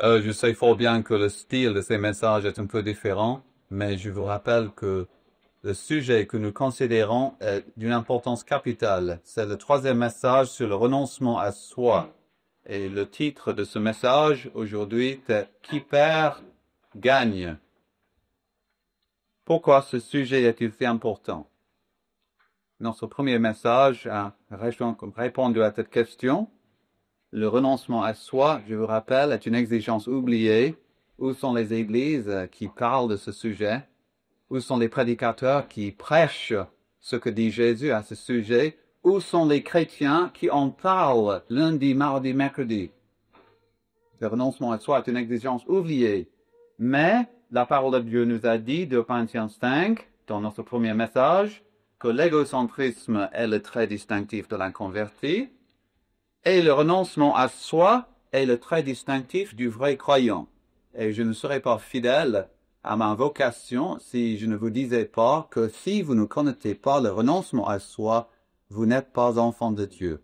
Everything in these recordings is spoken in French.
Je sais fort bien que le style de ces messages est un peu différent, mais je vous rappelle que le sujet que nous considérons est d'une importance capitale. C'est le troisième message sur le renoncement à soi. Et le titre de ce message aujourd'hui est Qui perd, gagne. Pourquoi ce sujet est-il si important? Notre premier message a répondu à cette question. Le renoncement à soi, je vous rappelle, est une exigence oubliée. Où sont les églises qui parlent de ce sujet? Où sont les prédicateurs qui prêchent ce que dit Jésus à ce sujet? Où sont les chrétiens qui en parlent lundi, mardi, mercredi? Le renoncement à soi est une exigence oubliée. Mais la parole de Dieu nous a dit, 2 Corinthiens 5, dans notre premier message, que l'égocentrisme est le trait distinctif de l'inconverti, et le renoncement à soi est le trait distinctif du vrai croyant. Et je ne serais pas fidèle à ma vocation si je ne vous disais pas que si vous ne connaissez pas le renoncement à soi, vous n'êtes pas enfant de Dieu.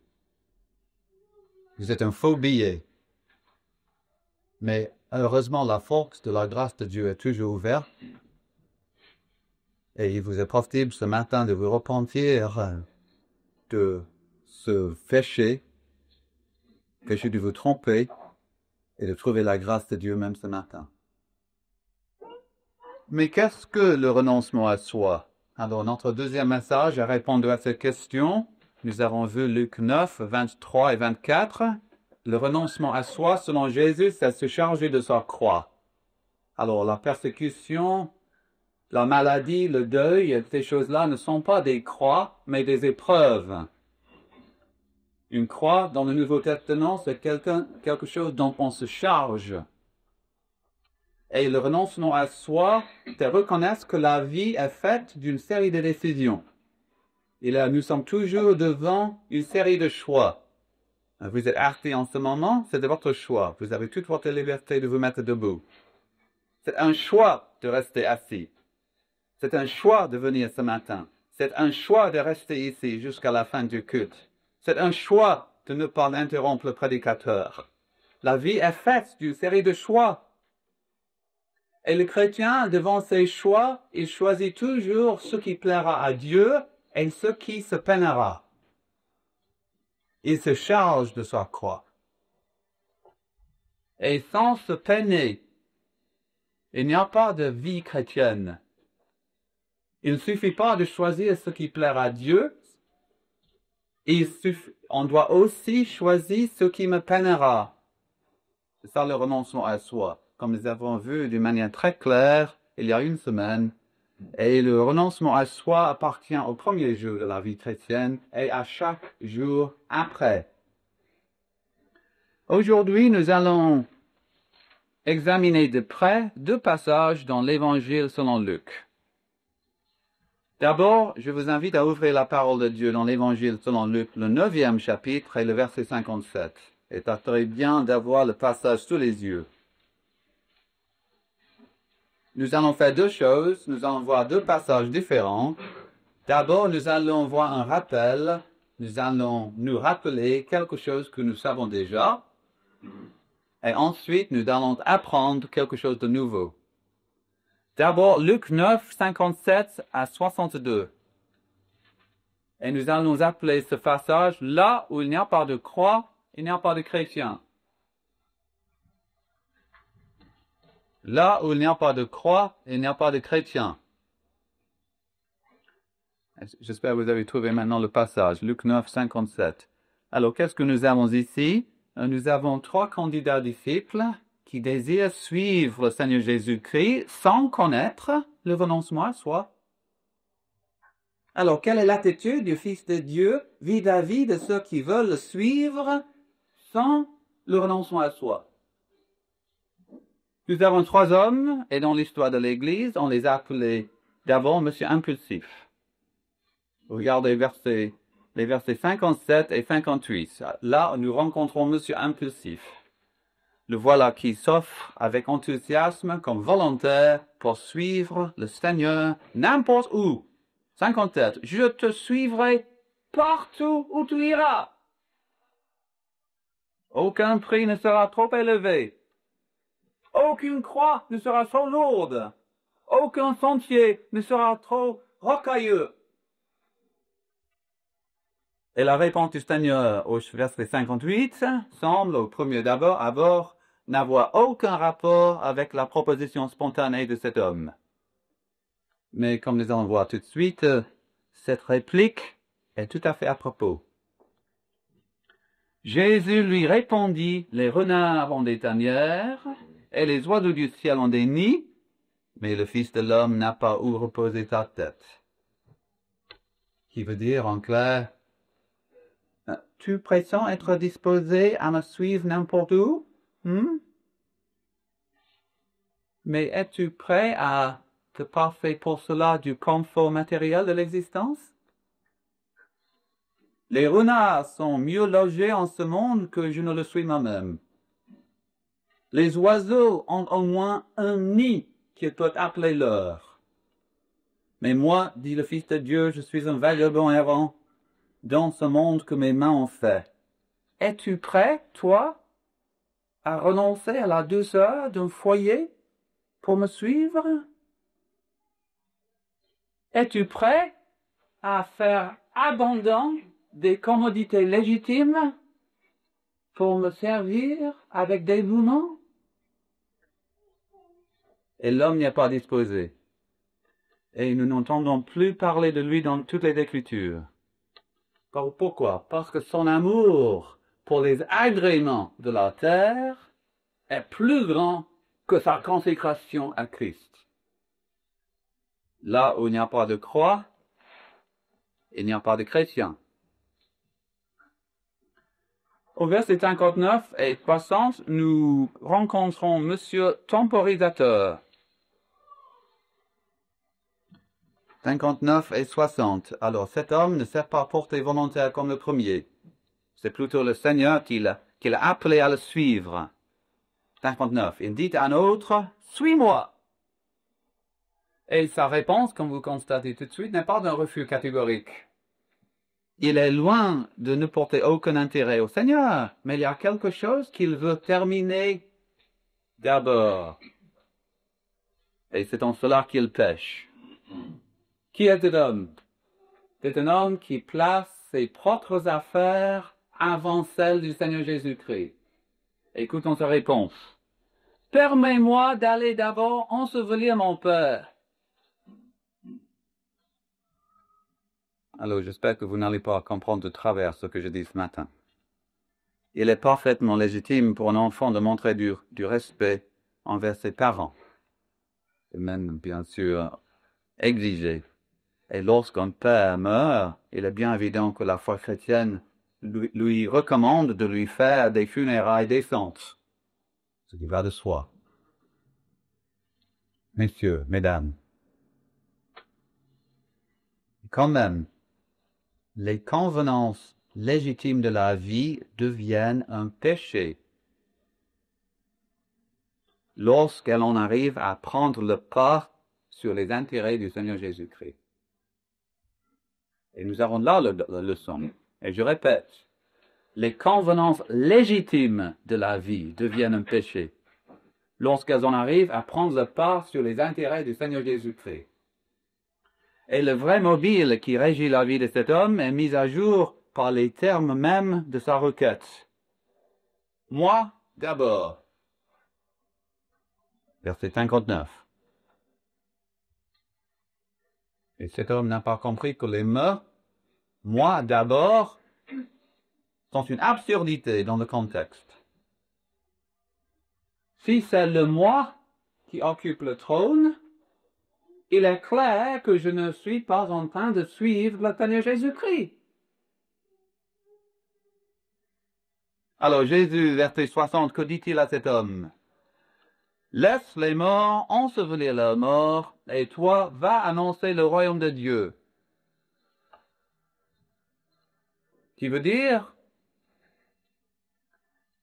Vous êtes un faux billet. Mais heureusement, la force de la grâce de Dieu est toujours ouverte. Et il vous est possible ce matin de vous repentir de ce péché de vous tromper et de trouver la grâce de Dieu même ce matin. Mais qu'est-ce que le renoncement à soi? Alors, notre deuxième message a répondu à cette question. Nous avons vu Luc 9, 23 et 24. Le renoncement à soi, selon Jésus, c'est se charger de sa croix. Alors, la persécution, la maladie, le deuil, ces choses-là ne sont pas des croix, mais des épreuves. Une croix, dans le Nouveau Testament, c'est quelque chose dont on se charge. Et le renoncement à soi, c'est reconnaître que la vie est faite d'une série de décisions. Et là, nous sommes toujours devant une série de choix. Vous êtes assis en ce moment, c'est de votre choix. Vous avez toute votre liberté de vous mettre debout. C'est un choix de rester assis. C'est un choix de venir ce matin. C'est un choix de rester ici jusqu'à la fin du culte. C'est un choix de ne pas interrompre le prédicateur. La vie est faite d'une série de choix. Et le chrétien, devant ses choix, il choisit toujours ce qui plaira à Dieu et ce qui se peinera. Il se charge de sa croix. Et sans se peiner, il n'y a pas de vie chrétienne. Il ne suffit pas de choisir ce qui plaira à Dieu. On doit aussi choisir ce qui me peinera. C'est ça le renoncement à soi. Comme nous avons vu d'une manière très claire il y a une semaine. Et le renoncement à soi appartient au premier jour de la vie chrétienne et à chaque jour après. Aujourd'hui, nous allons examiner de près deux passages dans l'Évangile selon Luc. D'abord, je vous invite à ouvrir la parole de Dieu dans l'Évangile selon Luc, le 9e chapitre et le verset 57. Et ça serait bien d'avoir le passage sous les yeux. Nous allons faire deux choses. Nous allons voir deux passages différents. D'abord, nous allons voir un rappel. Nous allons nous rappeler quelque chose que nous savons déjà. Et ensuite, nous allons apprendre quelque chose de nouveau. D'abord, Luc 9, 57 à 62. Et nous allons appeler ce passage « Là où il n'y a pas de croix, il n'y a pas de chrétien ». Là où il n'y a pas de croix, il n'y a pas de chrétien. J'espère que vous avez trouvé maintenant le passage, Luc 9, 57. Alors, qu'est-ce que nous avons ici? Nous avons trois candidats disciples qui désirent suivre le Seigneur Jésus-Christ sans connaître le renoncement à soi. Alors, quelle est l'attitude du Fils de Dieu vis-à-vis de ceux qui veulent le suivre sans le renoncement à soi? Nous avons trois hommes, et dans l'histoire de l'Église, on les a appelés d'abord Monsieur Impulsif. Regardez les versets 57 et 58. Là, nous rencontrons Monsieur Impulsif. Le voilà qui s'offre avec enthousiasme comme volontaire pour suivre le Seigneur n'importe où. 57. Je te suivrai partout où tu iras. Aucun prix ne sera trop élevé. Aucune croix ne sera trop lourde. Aucun sentier ne sera trop rocailleux. Et la réponse du Seigneur au verset 58 semble, au premier abord, n'avoir aucun rapport avec la proposition spontanée de cet homme. Mais comme nous allons voir tout de suite, cette réplique est tout à fait à propos. Jésus lui répondit, les renards ont des tanières et les oiseaux du ciel ont des nids, mais le Fils de l'homme n'a pas où reposer sa tête. Qui veut dire en clair, tu prétends être disposé à me suivre n'importe où? Mais es-tu prêt à te passer pour cela du confort matériel de l'existence? Les renards sont mieux logés en ce monde que je ne le suis moi-même. Les oiseaux ont au moins un nid qu'ils peuvent appeler leur. Mais moi, dit le Fils de Dieu, je suis un vagabond errant dans ce monde que mes mains ont fait. Es-tu prêt, toi, à renoncer à la douceur d'un foyer pour me suivre? Es-tu prêt à faire abandon des commodités légitimes pour me servir avec dévouement? Et l'homme n'y est pas disposé. Et nous n'entendons plus parler de lui dans toutes les Écritures. Pourquoi? Parce que son amour pour les agréments de la terre est plus grand que sa consécration à Christ. Là où il n'y a pas de croix, il n'y a pas de chrétien. Au verset 59 et 60, nous rencontrons Monsieur Temporisateur. 59 et 60. Alors, cet homme ne s'est pas porté volontaire comme le premier. C'est plutôt le Seigneur qui l'a appelé à le suivre. 59. Il dit à un autre, « Suis-moi ». Et sa réponse, comme vous constatez tout de suite, n'est pas d'un refus catégorique. Il est loin de ne porter aucun intérêt au Seigneur, mais il y a quelque chose qu'il veut terminer d'abord. Et c'est en cela qu'il pêche. Qui est cet homme? C'est un homme qui place ses propres affaires avant celles du Seigneur Jésus-Christ. Écoutons sa réponse. « Permets-moi d'aller d'abord ensevelir mon Père. » Alors, j'espère que vous n'allez pas comprendre de travers ce que je dis ce matin. Il est parfaitement légitime pour un enfant de montrer du respect envers ses parents. Et même, bien sûr, exiger. Et lorsqu'un père meurt, il est bien évident que la foi chrétienne lui recommande de lui faire des funérailles décentes. Ce qui va de soi. Messieurs, mesdames, quand même, les convenances légitimes de la vie deviennent un péché lorsqu'elles en arrivent à prendre le pas sur les intérêts du Seigneur Jésus-Christ. Et nous avons là la leçon. Et je répète, les convenances légitimes de la vie deviennent un péché lorsqu'elles en arrivent à prendre le pas sur les intérêts du Seigneur Jésus-Christ. Et le vrai mobile qui régit la vie de cet homme est mis à jour par les termes mêmes de sa requête. Moi, d'abord. Verset 59. Et cet homme n'a pas compris que les mots « moi, d'abord » sont une absurdité dans le contexte. Si c'est le moi qui occupe le trône, il est clair que je ne suis pas en train de suivre le Seigneur Jésus-Christ. Alors Jésus, verset 60, que dit-il à cet homme? Laisse les morts ensevelir leurs morts, et toi, va annoncer le royaume de Dieu. Qui veut dire,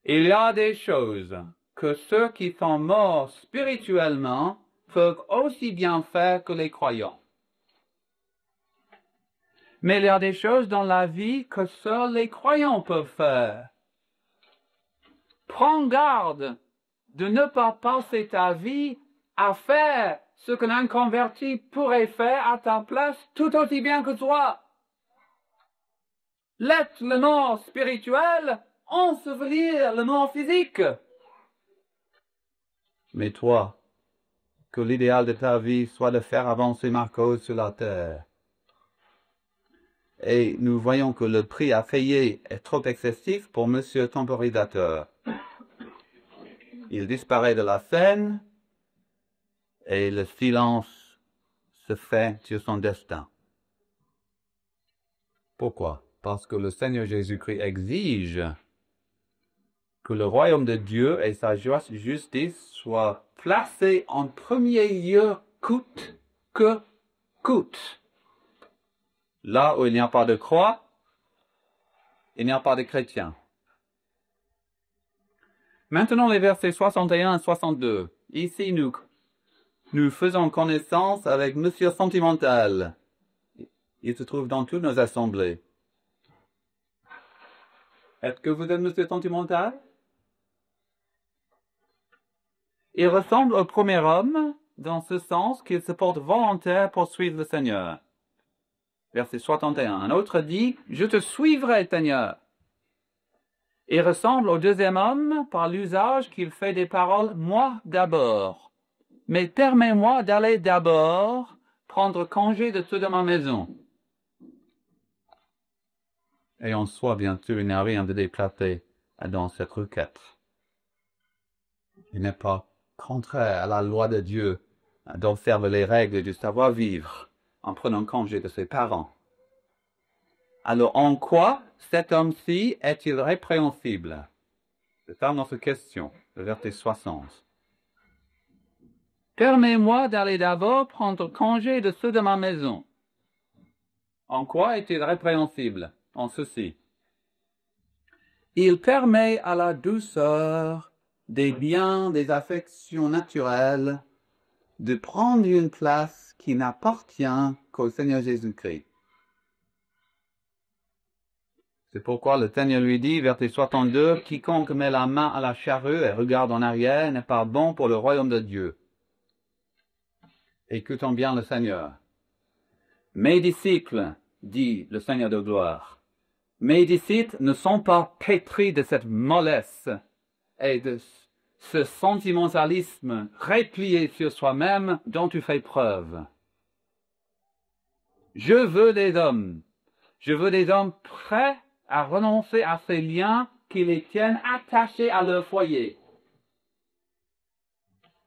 il y a des choses que ceux qui sont morts spirituellement peuvent aussi bien faire que les croyants. Mais il y a des choses dans la vie que seuls les croyants peuvent faire. Prends garde de ne pas passer ta vie à faire ce qu'un inconverti pourrait faire à ta place tout aussi bien que toi. Laisse le mort spirituel ensevelir le mort physique. Mais toi, que l'idéal de ta vie soit de faire avancer ma cause sur la terre. Et nous voyons que le prix à payer est trop excessif pour Monsieur Temporisateur. Il disparaît de la scène et le silence se fait sur son destin. Pourquoi? Parce que le Seigneur Jésus-Christ exige que le royaume de Dieu et sa justice soient placés en premier lieu coûte que coûte. Là où il n'y a pas de croix, il n'y a pas de chrétien. Maintenant les versets 61 et 62. Ici nous faisons connaissance avec Monsieur Sentimental. Il se trouve dans toutes nos assemblées. Est-ce que vous êtes Monsieur Sentimental? Il ressemble au premier homme dans ce sens qu'il se porte volontaire pour suivre le Seigneur. Verset 61. Un autre dit, « Je te suivrai, Seigneur. » Il ressemble au deuxième homme par l'usage qu'il fait des paroles « moi d'abord ». Mais permets-moi d'aller d'abord prendre congé de ceux de ma maison. Et en soi, bien sûr, il n'y a rien de déplacé dans cette requête. Il n'est pas contraire à la loi de Dieu d'observer les règles du savoir-vivre en prenant congé de ses parents. Alors, en quoi cet homme-ci est-il répréhensible? C'est ça notre question, le verset 60. Permets-moi d'aller d'abord prendre congé de ceux de ma maison. En quoi est-il répréhensible? En ceci. Il permet à la douceur des biens, des affections naturelles de prendre une place qui n'appartient qu'au Seigneur Jésus-Christ. C'est pourquoi le Seigneur lui dit, verset 62, « Quiconque met la main à la charrue et regarde en arrière n'est pas bon pour le royaume de Dieu. » Écoutons bien le Seigneur. « Mes disciples, dit le Seigneur de gloire, mes disciples ne sont pas pétris de cette mollesse et de ce sentimentalisme replié sur soi-même dont tu fais preuve. Je veux des hommes prêts à renoncer à ces liens qui les tiennent attachés à leur foyer.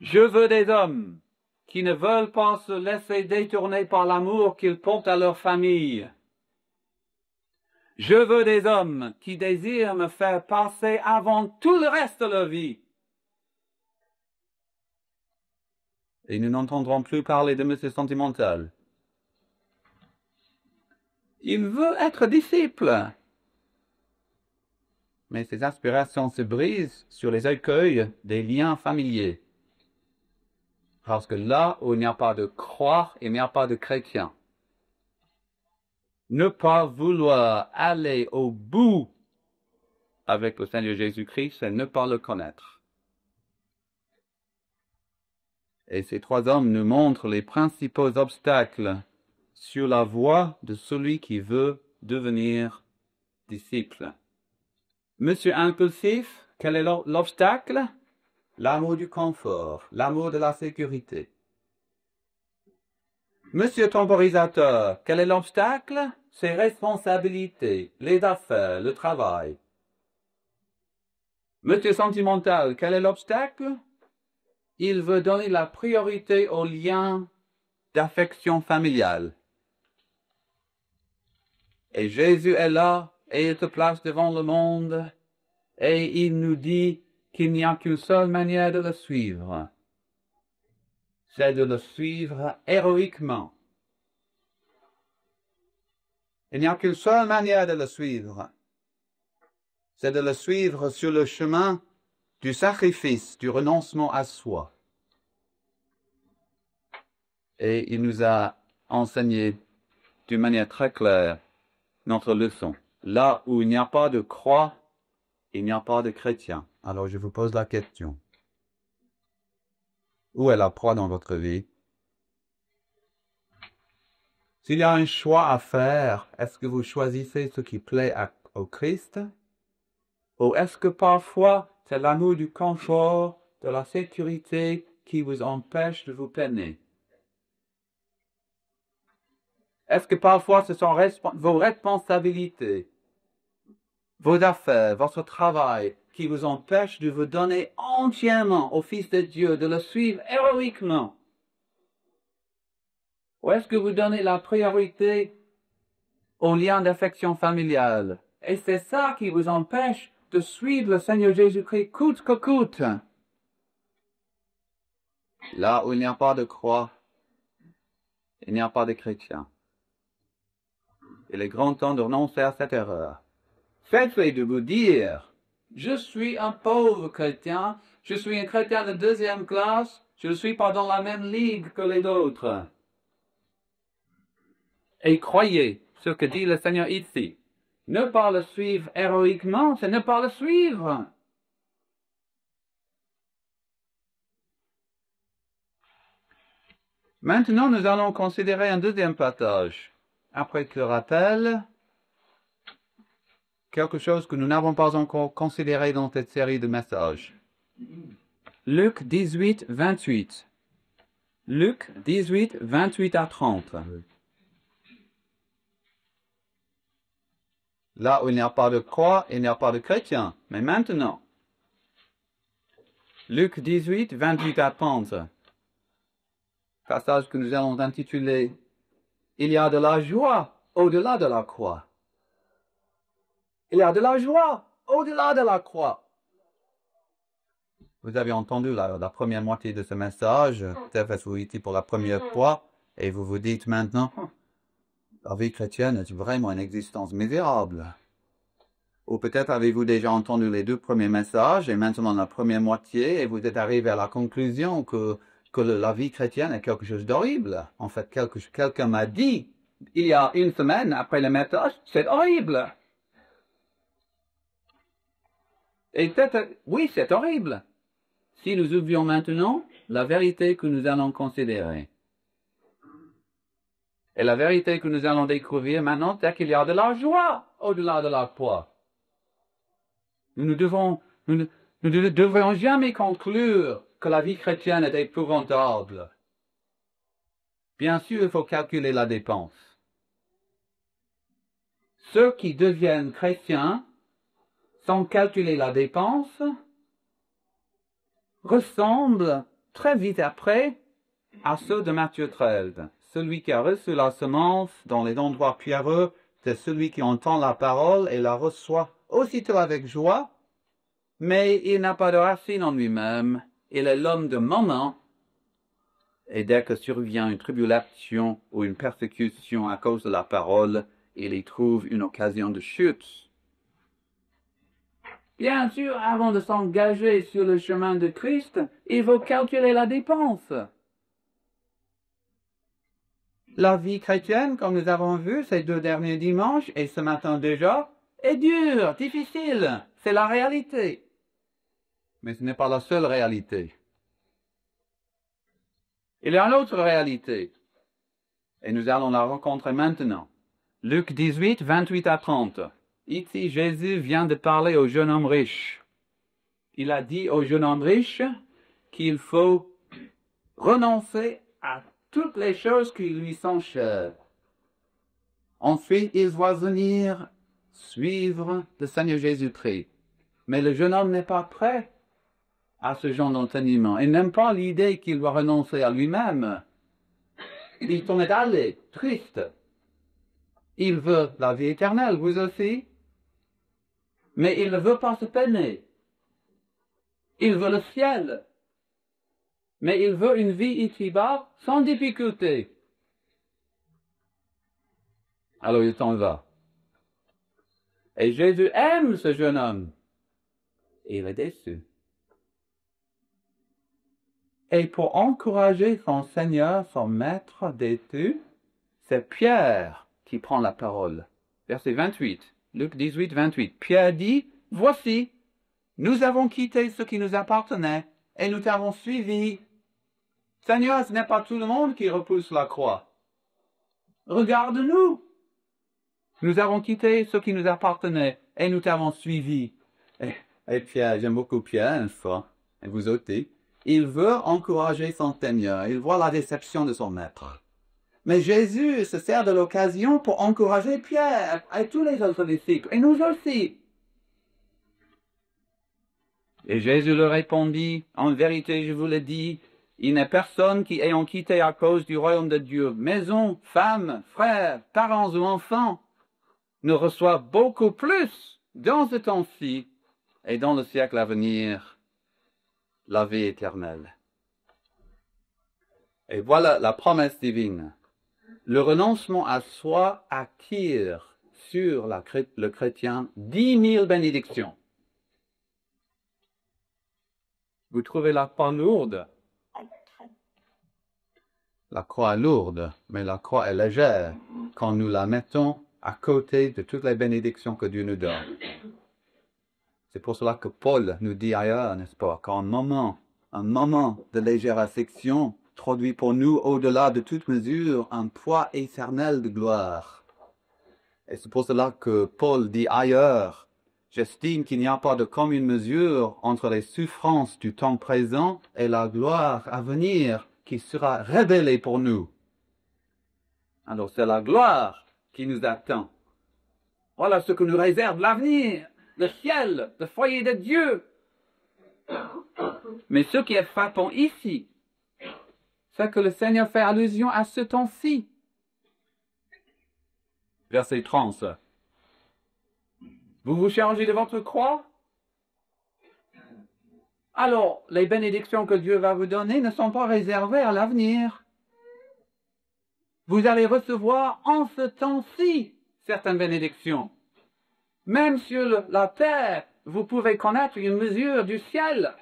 Je veux des hommes qui ne veulent pas se laisser détourner par l'amour qu'ils portent à leur famille. Je veux des hommes qui désirent me faire passer avant tout le reste de leur vie. » Et nous n'entendrons plus parler de Monsieur Sentimental. Il veut être disciple. Mais ses aspirations se brisent sur les écueils des liens familiers. Parce que là où il n'y a pas de croix, il n'y a pas de chrétien. Ne pas vouloir aller au bout avec le Seigneur Jésus-Christ, c'est ne pas le connaître. Et ces trois hommes nous montrent les principaux obstacles sur la voie de celui qui veut devenir disciple. Monsieur impulsif, quel est l'obstacle? L'amour du confort, l'amour de la sécurité. Monsieur temporisateur, quel est l'obstacle? Ses responsabilités, les affaires, le travail. Monsieur sentimental, quel est l'obstacle? Il veut donner la priorité aux liens d'affection familiale. Et Jésus est là, et il se place devant le monde, et il nous dit qu'il n'y a qu'une seule manière de le suivre. C'est de le suivre héroïquement. Il n'y a qu'une seule manière de le suivre. C'est de le suivre sur le chemin du sacrifice, du renoncement à soi. Et il nous a enseigné d'une manière très claire notre leçon. Là où il n'y a pas de croix, il n'y a pas de chrétien. Alors je vous pose la question. Où est la croix dans votre vie? S'il y a un choix à faire, est-ce que vous choisissez ce qui plaît au Christ? Ou est-ce que parfois c'est l'amour du confort, de la sécurité qui vous empêche de vous peiner? Est-ce que parfois ce sont vos responsabilités, vos affaires, votre travail qui vous empêchent de vous donner entièrement au Fils de Dieu, de le suivre héroïquement? Ou est-ce que vous donnez la priorité aux liens d'affection familiale? Et c'est ça qui vous empêche de suivre le Seigneur Jésus-Christ coûte que coûte. Là où il n'y a pas de croix, il n'y a pas de chrétien. Il est grand temps de renoncer à cette erreur. Faites-le de vous dire, je suis un pauvre chrétien, je suis un chrétien de deuxième classe, je ne suis pas dans la même ligue que les autres. Et croyez ce que dit le Seigneur ici. Ne pas le suivre héroïquement, c'est ne pas le suivre. Maintenant, nous allons considérer un deuxième passage. Après le rappel, quelque chose que nous n'avons pas encore considéré dans cette série de messages. Luc 18, 28. Luc 18, 28 à 30. Là où il n'y a pas de croix, il n'y a pas de chrétien. Mais maintenant, Luc 18, 28 à 30. Passage que nous allons intituler « Il y a de la joie au-delà de la croix ». Il y a de la joie au-delà de la croix. Vous avez entendu la première moitié de ce message, peut-être vous étiez pour la première fois, et vous vous dites maintenant, la vie chrétienne est vraiment une existence misérable. Ou peut-être avez-vous déjà entendu les deux premiers messages, et maintenant la première moitié, et vous êtes arrivé à la conclusion que la vie chrétienne est quelque chose d'horrible. En fait, quelqu'un m'a dit, il y a une semaine après le message, c'est horrible. Et peut-être, oui, c'est horrible. Si nous ouvrions maintenant la vérité que nous allons considérer. Et la vérité que nous allons découvrir maintenant, c'est qu'il y a de la joie au-delà de la croix. Nous ne devrions jamais conclure que la vie chrétienne est épouvantable. Bien sûr, il faut calculer la dépense. Ceux qui deviennent chrétiens, sans calculer la dépense, ressemblent très vite après à ceux de Matthieu 13. Celui qui a reçu la semence dans les endroits pierreux, c'est celui qui entend la parole et la reçoit aussitôt avec joie, mais il n'a pas de racine en lui-même, il est l'homme de moment, et dès que survient une tribulation ou une persécution à cause de la parole, il y trouve une occasion de chute. Bien sûr, avant de s'engager sur le chemin de Christ, il faut calculer la dépense. La vie chrétienne, comme nous avons vu ces 2 derniers dimanches, et ce matin déjà, est dure, difficile. C'est la réalité. Mais ce n'est pas la seule réalité. Il y a une autre réalité. Et nous allons la rencontrer maintenant. Luc 18, 28 à 30. Ici, Jésus vient de parler au jeune homme riche. Il a dit au jeune homme riche qu'il faut renoncer à toutes les choses qui lui sont chères. Ensuite, il doit venir suivre le Seigneur Jésus-Christ. Mais le jeune homme n'est pas prêt à ce genre d'enseignement. Il n'aime pas l'idée qu'il doit renoncer à lui-même. Il s'en est allé, triste. Il veut la vie éternelle, vous aussi. Mais il ne veut pas se peiner. Il veut le ciel. Mais il veut une vie ici-bas sans difficulté. Alors il s'en va. Et Jésus aime ce jeune homme. Et il est déçu. Et pour encourager son Seigneur, son Maître déçu, c'est Pierre qui prend la parole. Verset 28, Luc 18, 28. Pierre dit, « Voici, nous avons quitté ce qui nous appartenait et nous t'avons suivi. » Seigneur, ce n'est pas tout le monde qui repousse la croix. Regarde-nous. Nous avons quitté ce qui nous appartenait et nous t'avons suivi. Et Pierre, j'aime beaucoup Pierre, une fois, et vous aussi. Il veut encourager son Seigneur. Il voit la déception de son maître. Mais Jésus se sert de l'occasion pour encourager Pierre et tous les autres disciples, et nous aussi. Et Jésus leur répondit, en vérité, je vous le dis, il n'est personne qui, ayant quitté à cause du royaume de Dieu, maison, femme, frère, parents ou enfants, ne reçoit beaucoup plus dans ce temps-ci et dans le siècle à venir la vie éternelle. Et voilà la promesse divine. Le renoncement à soi acquiert sur le chrétien 10 000 bénédictions. Vous trouvez la croix lourde? La croix est lourde, mais la croix est légère quand nous la mettons à côté de toutes les bénédictions que Dieu nous donne. C'est pour cela que Paul nous dit ailleurs, n'est-ce pas, qu'un moment de légère affliction produit pour nous, au-delà de toute mesure, un poids éternel de gloire. Et c'est pour cela que Paul dit ailleurs, j'estime qu'il n'y a pas de commune mesure entre les souffrances du temps présent et la gloire à venir qui sera révélée pour nous. Alors c'est la gloire qui nous attend. Voilà ce que nous réserve l'avenir, le ciel, le foyer de Dieu. Mais ce qui est frappant ici, c'est que le Seigneur fait allusion à ce temps-ci. Verset 30. Vous vous chargez de votre croix? Alors, les bénédictions que Dieu va vous donner ne sont pas réservées à l'avenir. Vous allez recevoir en ce temps-ci certaines bénédictions. Même sur la terre, vous pouvez connaître une mesure du ciel.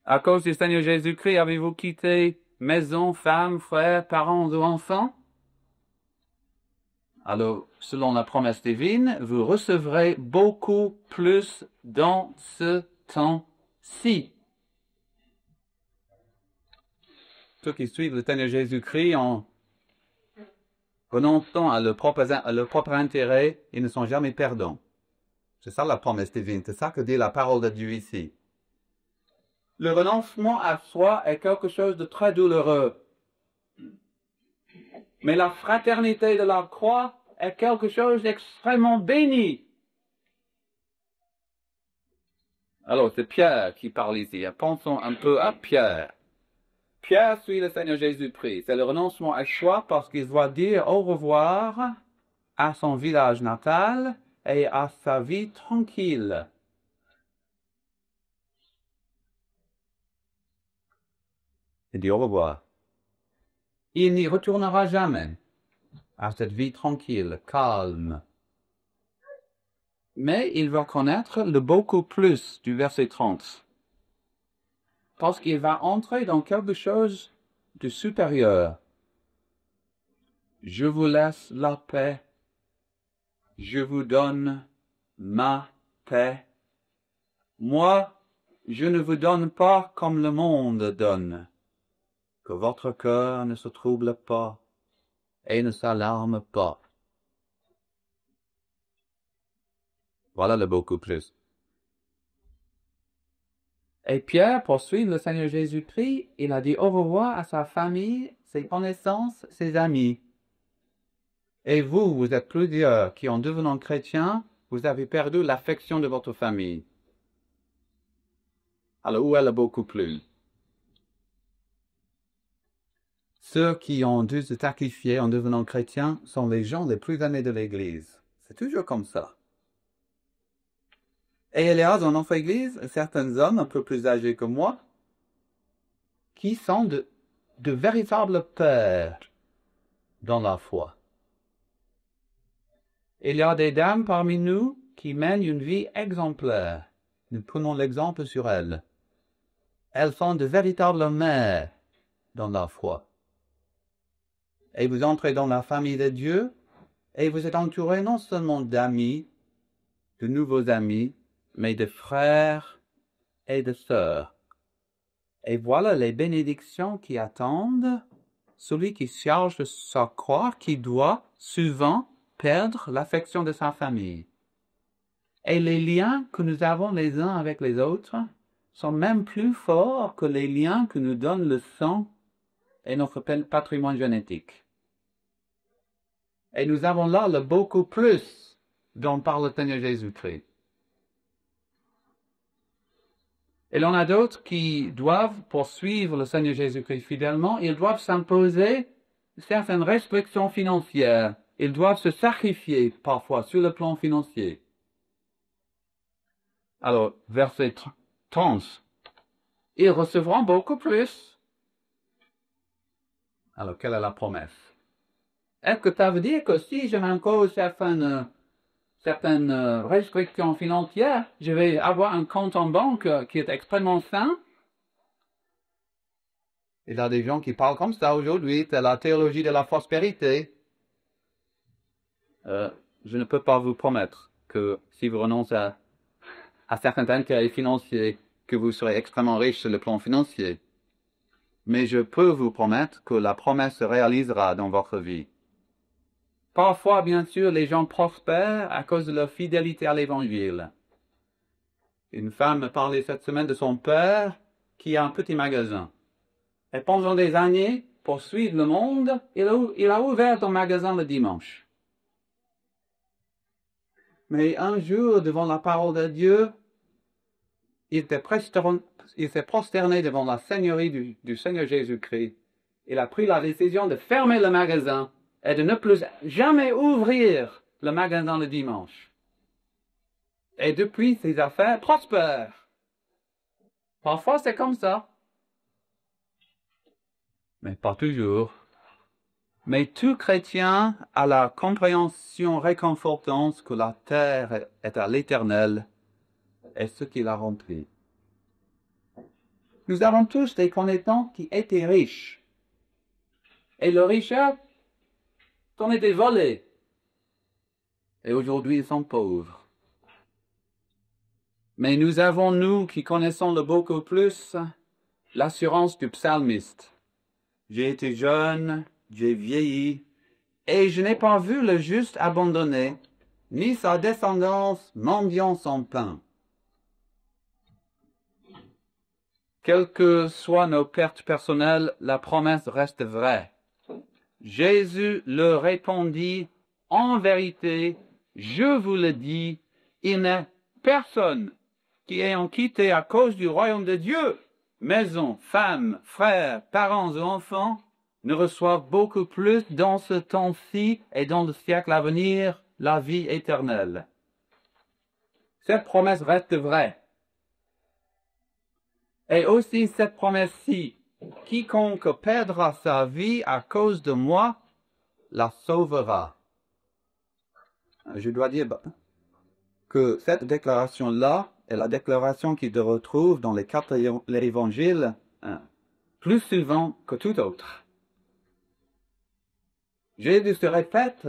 À cause du Seigneur Jésus-Christ, avez-vous quitté maison, femme, frère, parents ou enfants? Alors, selon la promesse divine, vous recevrez beaucoup plus dans ce temps-ci. Ceux qui suivent le Seigneur Jésus-Christ en renonçant à leur propre intérêt, ils ne sont jamais perdants. C'est ça la promesse divine, c'est ça que dit la parole de Dieu ici. Le renoncement à soi est quelque chose de très douloureux. Mais la fraternité de la croix est quelque chose d'extrêmement béni. Alors, c'est Pierre qui parle ici. Pensons un peu à Pierre. Pierre suit le Seigneur Jésus-Christ. C'est le renoncement à soi parce qu'il doit dire au revoir à son village natal et à sa vie tranquille. Il dit au revoir. Il n'y retournera jamais à cette vie tranquille, calme. Mais il va connaître le beaucoup plus du verset 30. Parce qu'il va entrer dans quelque chose de supérieur. Je vous laisse la paix. Je vous donne ma paix. Moi, je ne vous donne pas comme le monde donne. Que votre cœur ne se trouble pas et ne s'alarme pas. Voilà le beaucoup plus. Et Pierre poursuit le Seigneur Jésus-Christ. Il a dit au revoir à sa famille, ses connaissances, ses amis. Et vous êtes plusieurs qui, en devenant chrétiens, vous avez perdu l'affection de votre famille. Alors, où est le beaucoup plus? Ceux qui ont dû se sacrifier en devenant chrétiens sont les gens les plus aimés de l'Église. C'est toujours comme ça. Et il y a dans notre Église certains hommes un peu plus âgés que moi qui sont de véritables pères dans la foi. Il y a des dames parmi nous qui mènent une vie exemplaire. Nous prenons l'exemple sur elles. Elles sont de véritables mères dans la foi. Et vous entrez dans la famille de Dieu et vous êtes entouré non seulement d'amis, de nouveaux amis, mais de frères et de sœurs. Et voilà les bénédictions qui attendent celui qui charge de sa croix, qui doit souvent perdre l'affection de sa famille. Et les liens que nous avons les uns avec les autres sont même plus forts que les liens que nous donne le sang et notre patrimoine génétique. Et nous avons là le beaucoup plus dont parle le Seigneur Jésus-Christ. Et l'on a d'autres qui doivent poursuivre le Seigneur Jésus-Christ fidèlement, ils doivent s'imposer certaines restrictions financières. Ils doivent se sacrifier parfois sur le plan financier. Alors, verset 30, ils recevront beaucoup plus. Alors, quelle est la promesse? Est-ce que ça veut dire que si je m'impose certaines restrictions financières, je vais avoir un compte en banque qui est extrêmement sain? Il y a des gens qui parlent comme ça aujourd'hui, c'est la théologie de la prospérité. Je ne peux pas vous promettre que si vous renoncez à certains intérêts financiers, que vous serez extrêmement riche sur le plan financier. Mais je peux vous promettre que la promesse se réalisera dans votre vie. Parfois, bien sûr, les gens prospèrent à cause de leur fidélité à l'Évangile. Une femme me parlait cette semaine de son père qui a un petit magasin. Et pendant des années, pour suivre le monde, il a ouvert un magasin le dimanche. Mais un jour, devant la parole de Dieu, il s'est prosterné devant la seigneurie du Seigneur Jésus-Christ. Il a pris la décision de fermer le magasin et de ne plus jamais ouvrir le magasin le dimanche. Et depuis, ses affaires prospèrent. Parfois, c'est comme ça. Mais pas toujours. Mais tout chrétien a la compréhension réconfortante que la terre est à l'Éternel et ce qu'il a rempli. Nous avons tous des connaissances qui étaient riches. Et le richesse en était volé. Et aujourd'hui, ils sont pauvres. Mais nous avons, nous qui connaissons le beaucoup plus, l'assurance du psalmiste. J'ai été jeune, j'ai vieilli, et je n'ai pas vu le juste abandonné, ni sa descendance mendiant son pain. Quelles que soient nos pertes personnelles, la promesse reste vraie. Jésus leur répondit, en vérité, je vous le dis, il n'est personne qui ayant quitté à cause du royaume de Dieu, maison, femme, frères, parents ou enfants, ne reçoivent beaucoup plus dans ce temps-ci et dans le siècle à venir la vie éternelle. Cette promesse reste vraie. Et aussi cette promesse-ci, quiconque perdra sa vie à cause de moi, la sauvera. Je dois dire que cette déclaration-là est la déclaration qui se retrouve dans les 4 évangiles plus souvent que tout autre. Jésus se répète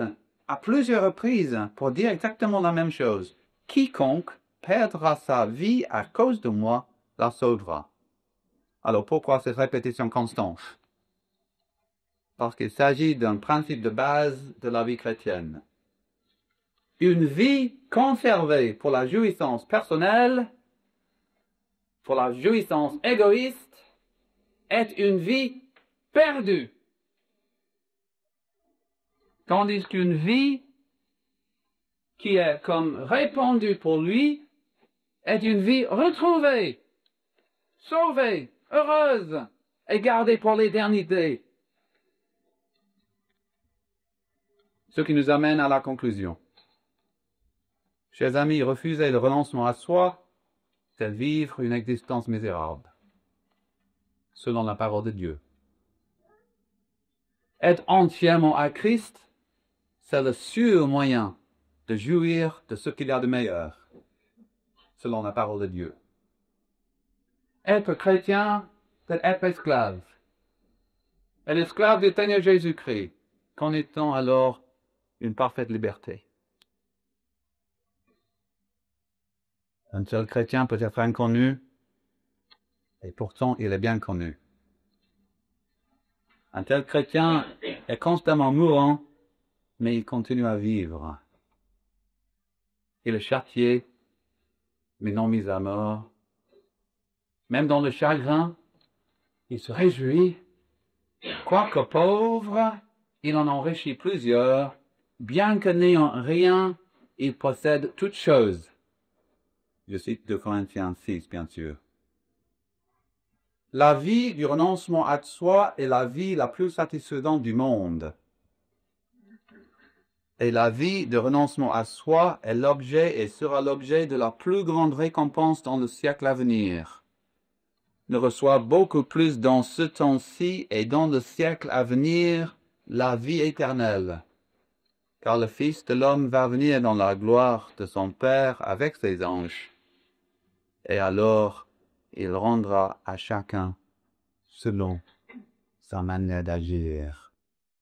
à plusieurs reprises pour dire exactement la même chose. Quiconque perdra sa vie à cause de moi, la sauvera. Alors pourquoi cette répétition constante? Parce qu'il s'agit d'un principe de base de la vie chrétienne. Une vie conservée pour la jouissance personnelle, pour la jouissance égoïste, est une vie perdue. Tandis qu'une vie qui est comme répandue pour lui est une vie retrouvée, sauvée, heureuse et gardée pour l'éternité. Ce qui nous amène à la conclusion. Chers amis, refuser le renoncement à soi, c'est vivre une existence misérable, selon la parole de Dieu. Être entièrement à Christ, c'est le sûr moyen de jouir de ce qu'il y a de meilleur, selon la parole de Dieu. Être chrétien, c'est être esclave. Et l'esclave du Seigneur Jésus-Christ, connaissant alors une parfaite liberté. Un seul chrétien peut être inconnu, Et pourtant, il est bien connu. Un tel chrétien est constamment mourant, mais il continue à vivre. Il est châtié, mais non mis à mort. Même dans le chagrin, il se réjouit. Quoique pauvre, il en enrichit plusieurs. Bien que n'ayant rien, il possède toutes choses. Je cite 2 Corinthiens 6, bien sûr. La vie du renoncement à soi est la vie la plus satisfaisante du monde. Et la vie de renoncement à soi est l'objet et sera l'objet de la plus grande récompense dans le siècle à venir. Ne reçoit beaucoup plus dans ce temps-ci et dans le siècle à venir la vie éternelle. Car le Fils de l'homme va venir dans la gloire de son Père avec ses anges. Et alors, il rendra à chacun selon sa manière d'agir.